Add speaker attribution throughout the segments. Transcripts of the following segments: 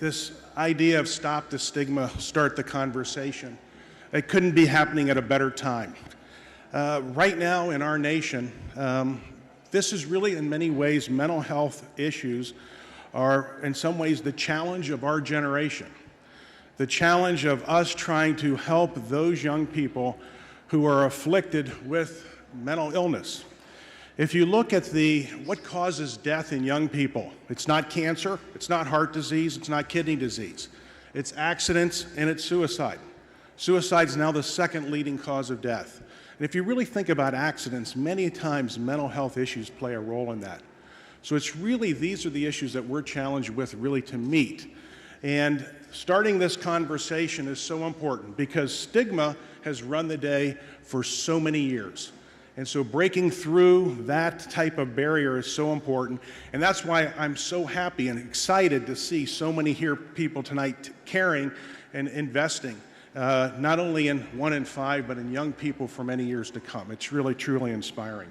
Speaker 1: this idea of stop the stigma, start the conversation, it couldn't be happening at a better time. Right now in our nation, this is really in many ways mental health issues are in some ways the challenge of our generation. The challenge of us trying to help those young people who are afflicted with mental illness. If you look at what causes death in young people, it's not cancer, it's not heart disease, it's not kidney disease. It's accidents and it's suicide. Suicide is now the second leading cause of death. And if you really think about accidents, many times mental health issues play a role in that. So it's really, these are the issues that we're challenged with really to meet. And starting this conversation is so important because stigma has run the day for so many years. And so breaking through that type of barrier is so important. And that's why I'm so happy and excited to see so many people tonight caring and investing, not only in 1 in 5, but in young people for many years to come. It's really, truly inspiring.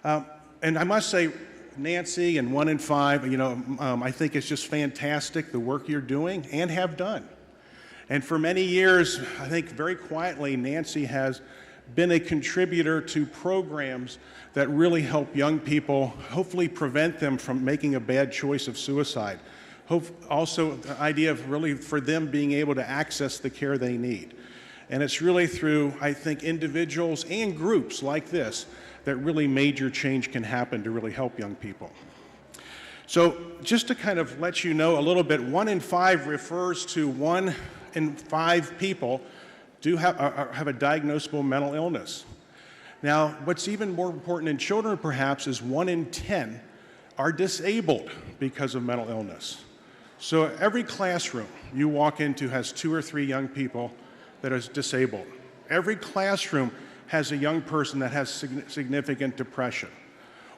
Speaker 1: And I must say, Nancy and 1 in 5, I think it's just fantastic the work you're doing and have done. And for many years, I think very quietly, Nancy has been a contributor to programs that really help young people, hopefully prevent them from making a bad choice of suicide. Also, the idea of really for them being able to access the care they need. And it's really through, I think, individuals and groups like this that really major change can happen to really help young people. So just to kind of let you know a little bit, 1 in 5 refers to 1 in 5 people do have a diagnosable mental illness. Now, what's even more important in children perhaps is 1 in 10 are disabled because of mental illness. So every classroom you walk into has 2 or 3 young people that are disabled. Every classroom has a young person that has significant depression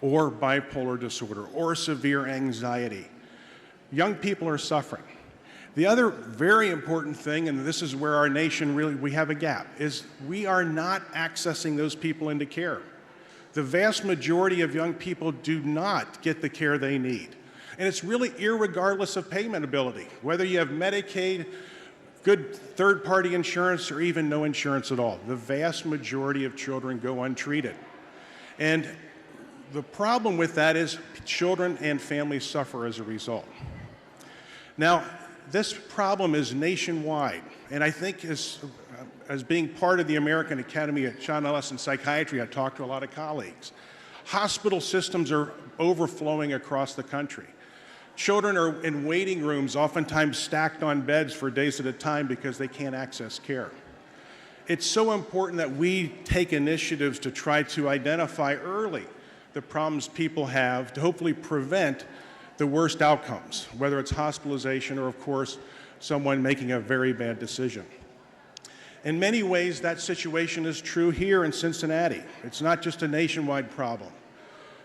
Speaker 1: or bipolar disorder or severe anxiety. Young people are suffering. The other very important thing, and this is where our nation really, we have a gap, is we are not accessing those people into care. The vast majority of young people do not get the care they need. And it's really irregardless of payment ability, whether you have Medicaid, good third-party insurance, or even no insurance at all. The vast majority of children go untreated. And the problem with that is children and families suffer as a result. Now, this problem is nationwide, and I think as being part of the American Academy of Child and Adolescent Psychiatry, I talked to a lot of colleagues. Hospital systems are overflowing across the country. Children are in waiting rooms, oftentimes stacked on beds for days at a time because they can't access care. It's so important that we take initiatives to try to identify early the problems people have to hopefully prevent the worst outcomes, whether it's hospitalization or, of course, someone making a very bad decision. In many ways, that situation is true here in Cincinnati. It's not just a nationwide problem.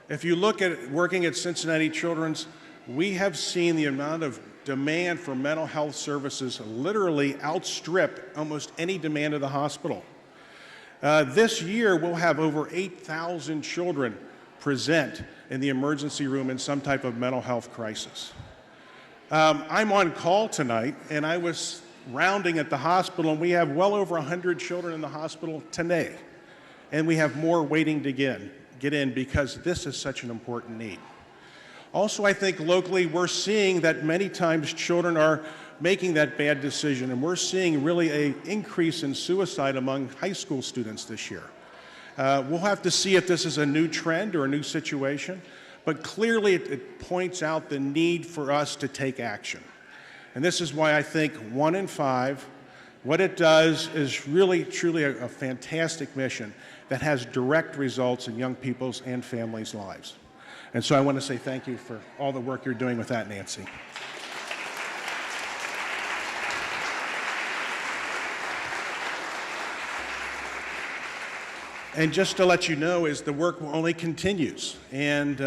Speaker 1: If you look at working at Cincinnati Children's, we have seen the amount of demand for mental health services literally outstrip almost any demand of the hospital. This year, we'll have over 8,000 children present in the emergency room in some type of mental health crisis. I'm on call tonight, and I was rounding at the hospital, and we have well over 100 children in the hospital today. And we have more waiting to get in because this is such an important need. Also, I think locally, we're seeing that many times children are making that bad decision, and we're seeing really an increase in suicide among high school students this year. We'll have to see if this is a new trend or a new situation, but clearly it points out the need for us to take action. And this is why I think 1 in 5, what it does is really, truly a fantastic mission that has direct results in young people's and families' lives. And so I want to say thank you for all the work you're doing with that, Nancy. And just to let you know, is the work only continues. And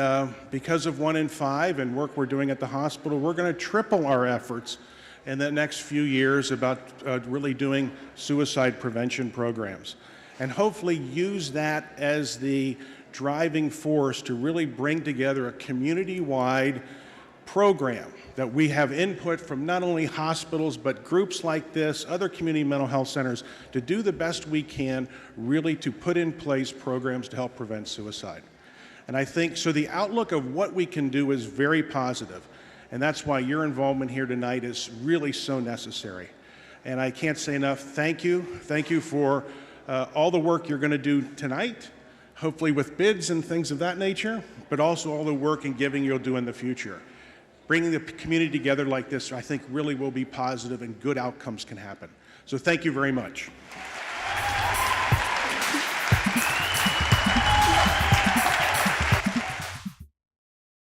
Speaker 1: because of 1 in 5 and work we're doing at the hospital, we're going to triple our efforts in the next few years about really doing suicide prevention programs. And hopefully use that as the driving force to really bring together a community-wide program that we have input from not only hospitals, but groups like this, other community mental health centers, to do the best we can really to put in place programs to help prevent suicide. And I think, so the outlook of what we can do is very positive, and that's why your involvement here tonight is really so necessary. And I can't say enough, thank you. Thank you for all the work you're going to do tonight, hopefully with bids and things of that nature, but also all the work and giving you'll do in the future. Bringing the community together like this, I think, really will be positive and good outcomes can happen. So thank you very much.